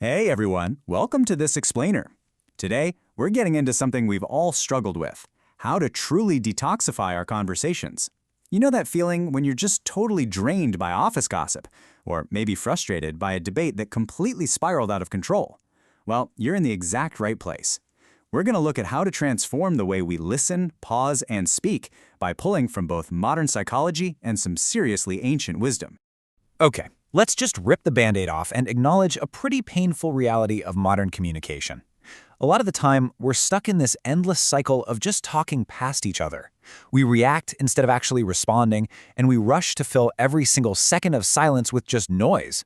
Hey everyone, welcome to this explainer. Today, we're getting into something we've all struggled with, how to truly detoxify our conversations. You know that feeling when you're just totally drained by office gossip, or maybe frustrated by a debate that completely spiraled out of control? Well, you're in the exact right place. We're going to look at how to transform the way we listen, pause, and speak by pulling from both modern psychology and some seriously ancient wisdom. Okay, let's just rip the Band-Aid off and acknowledge a pretty painful reality of modern communication. A lot of the time, we're stuck in this endless cycle of just talking past each other. We react instead of actually responding, and we rush to fill every single second of silence with just noise.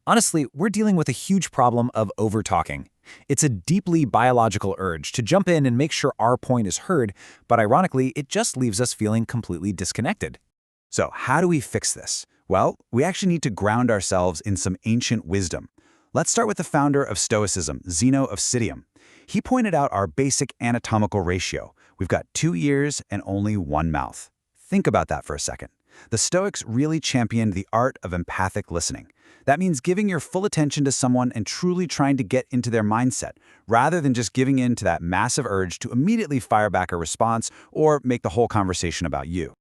Honestly, we're dealing with a huge problem of over-talking. It's a deeply biological urge to jump in and make sure our point is heard, but ironically, it just leaves us feeling completely disconnected. So how do we fix this? Well, we actually need to ground ourselves in some ancient wisdom. Let's start with the founder of Stoicism, Zeno of Citium. He pointed out our basic anatomical ratio. We've got 2 ears and only 1 mouth. Think about that for a second. The Stoics really championed the art of empathic listening. That means giving your full attention to someone and truly trying to get into their mindset, rather than just giving in to that massive urge to immediately fire back a response or make the whole conversation about you.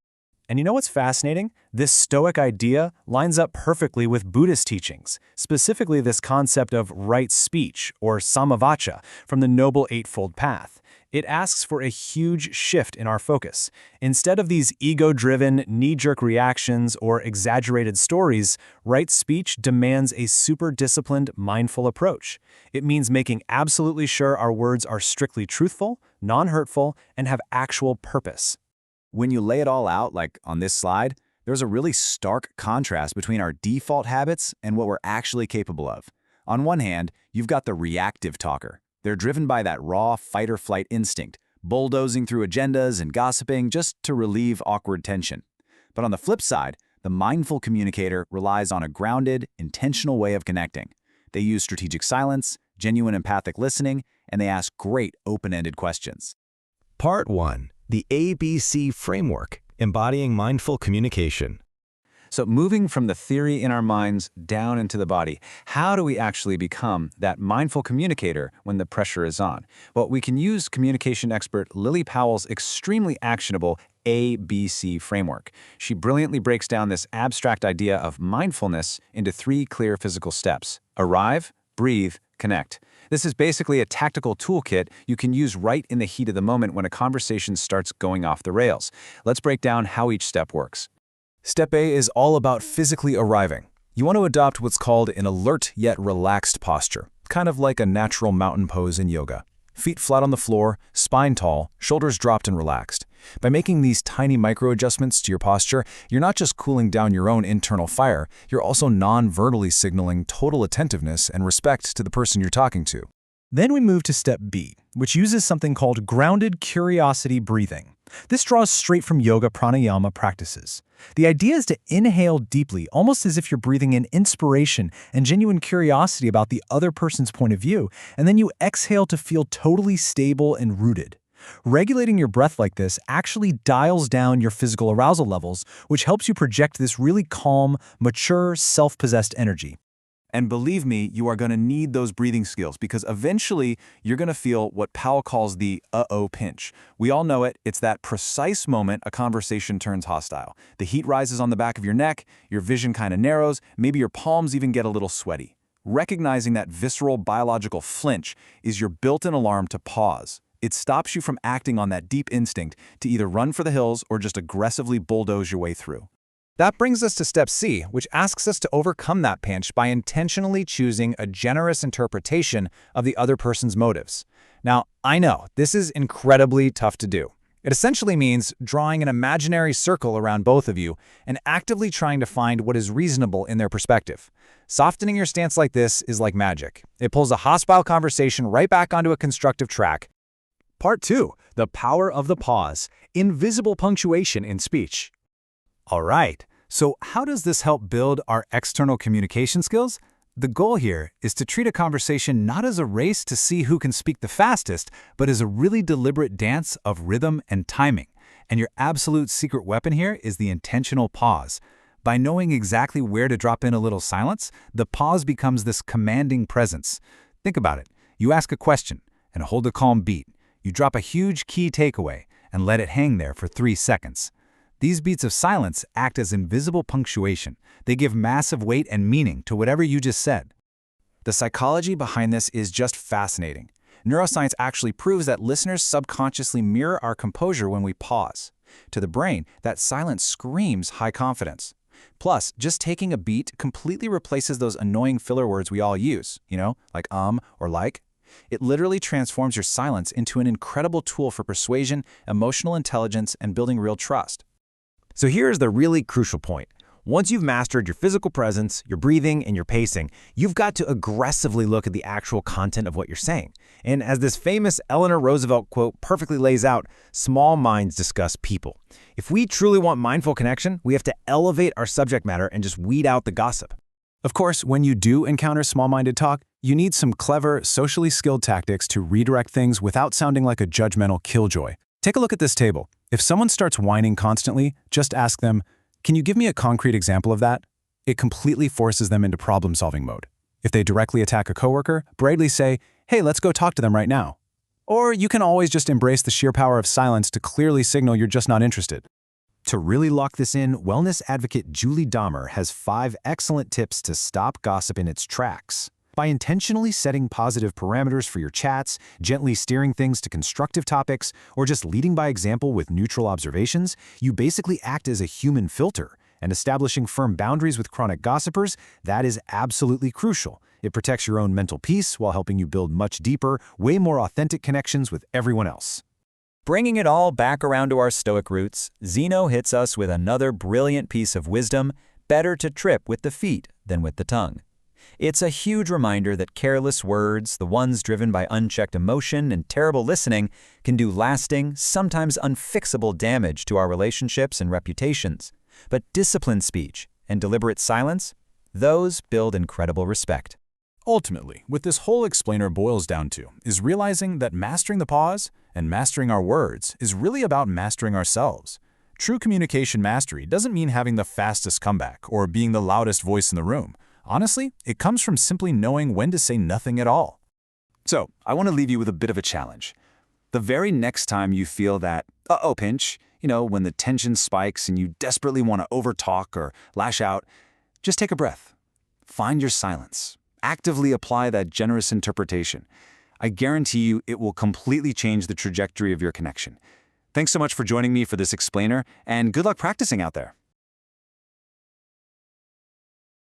And you know what's fascinating? This Stoic idea lines up perfectly with Buddhist teachings, specifically this concept of right speech, or samavacha, from the Noble Eightfold Path. It asks for a huge shift in our focus. Instead of these ego-driven, knee-jerk reactions or exaggerated stories, right speech demands a super-disciplined, mindful approach. It means making absolutely sure our words are strictly truthful, non-hurtful, and have actual purpose. When you lay it all out, like on this slide, there's a really stark contrast between our default habits and what we're actually capable of. On one hand, you've got the reactive talker. They're driven by that raw fight-or-flight instinct, bulldozing through agendas and gossiping just to relieve awkward tension. But on the flip side, the mindful communicator relies on a grounded, intentional way of connecting. They use strategic silence, genuine empathic listening, and they ask great open-ended questions. Part 1. The ABC Framework, Embodying Mindful Communication. So moving from the theory in our minds down into the body, how do we actually become that mindful communicator when the pressure is on? Well, we can use communication expert Lily Powell's extremely actionable ABC framework. She brilliantly breaks down this abstract idea of mindfulness into 3 clear physical steps: arrive, breathe, connect. This is basically a tactical toolkit you can use right in the heat of the moment when a conversation starts going off the rails. Let's break down how each step works. Step A is all about physically arriving. You want to adopt what's called an alert yet relaxed posture, kind of like a natural mountain pose in yoga. Feet flat on the floor, spine tall, shoulders dropped and relaxed. By making these tiny micro-adjustments to your posture, you're not just cooling down your own internal fire, you're also non-verbally signaling total attentiveness and respect to the person you're talking to. Then we move to step B, which uses something called grounded curiosity breathing. This draws straight from yoga pranayama practices. The idea is to inhale deeply, almost as if you're breathing in inspiration and genuine curiosity about the other person's point of view, and then you exhale to feel totally stable and rooted. Regulating your breath like this actually dials down your physical arousal levels, which helps you project this really calm, mature, self-possessed energy. And believe me, you are going to need those breathing skills because eventually you're going to feel what Powell calls the uh-oh pinch. We all know it. It's that precise moment a conversation turns hostile. The heat rises on the back of your neck, your vision kind of narrows, maybe your palms even get a little sweaty. Recognizing that visceral biological flinch is your built-in alarm to pause. It stops you from acting on that deep instinct to either run for the hills or just aggressively bulldoze your way through. That brings us to step C, which asks us to overcome that pinch by intentionally choosing a generous interpretation of the other person's motives. Now, I know, this is incredibly tough to do. It essentially means drawing an imaginary circle around both of you and actively trying to find what is reasonable in their perspective. Softening your stance like this is like magic. It pulls a hostile conversation right back onto a constructive track. Part 2. The Power of the Pause. Invisible punctuation in speech. All right. So how does this help build our external communication skills? The goal here is to treat a conversation not as a race to see who can speak the fastest, but as a really deliberate dance of rhythm and timing. And your absolute secret weapon here is the intentional pause. By knowing exactly where to drop in a little silence, the pause becomes this commanding presence. Think about it. You ask a question and hold a calm beat. You drop a huge key takeaway and let it hang there for 3 seconds. These beats of silence act as invisible punctuation. They give massive weight and meaning to whatever you just said. The psychology behind this is just fascinating. Neuroscience actually proves that listeners subconsciously mirror our composure when we pause. To the brain, that silence screams high confidence. Plus, just taking a beat completely replaces those annoying filler words we all use, like or like. It literally transforms your silence into an incredible tool for persuasion, emotional intelligence, and building real trust. So here's the really crucial point. Once you've mastered your physical presence, your breathing, and your pacing, you've got to aggressively look at the actual content of what you're saying. And as this famous Eleanor Roosevelt quote perfectly lays out, small minds discuss people. If we truly want mindful connection, we have to elevate our subject matter and just weed out the gossip. Of course, when you do encounter small-minded talk, you need some clever, socially skilled tactics to redirect things without sounding like a judgmental killjoy. Take a look at this table. If someone starts whining constantly, just ask them, "Can you give me a concrete example of that?" It completely forces them into problem-solving mode. If they directly attack a coworker, brightly say, "Hey, let's go talk to them right now." Or you can always just embrace the sheer power of silence to clearly signal you're just not interested. To really lock this in, wellness advocate Julie Dahmer has 5 excellent tips to stop gossip in its tracks. By intentionally setting positive parameters for your chats, gently steering things to constructive topics, or just leading by example with neutral observations, you basically act as a human filter. And establishing firm boundaries with chronic gossipers, that is absolutely crucial. It protects your own mental peace while helping you build much deeper, way more authentic connections with everyone else. Bringing it all back around to our Stoic roots, Zeno hits us with another brilliant piece of wisdom: better to trip with the feet than with the tongue. It's a huge reminder that careless words, the ones driven by unchecked emotion and terrible listening, can do lasting, sometimes unfixable damage to our relationships and reputations. But disciplined speech and deliberate silence, those build incredible respect. Ultimately, what this whole explainer boils down to is realizing that mastering the pause and mastering our words is really about mastering ourselves. True communication mastery doesn't mean having the fastest comeback or being the loudest voice in the room. Honestly, it comes from simply knowing when to say nothing at all. So, I want to leave you with a bit of a challenge. The very next time you feel that uh-oh pinch, when the tension spikes and you desperately want to overtalk or lash out, just take a breath. Find your silence. Actively apply that generous interpretation. I guarantee you it will completely change the trajectory of your connection. Thanks so much for joining me for this explainer, and good luck practicing out there.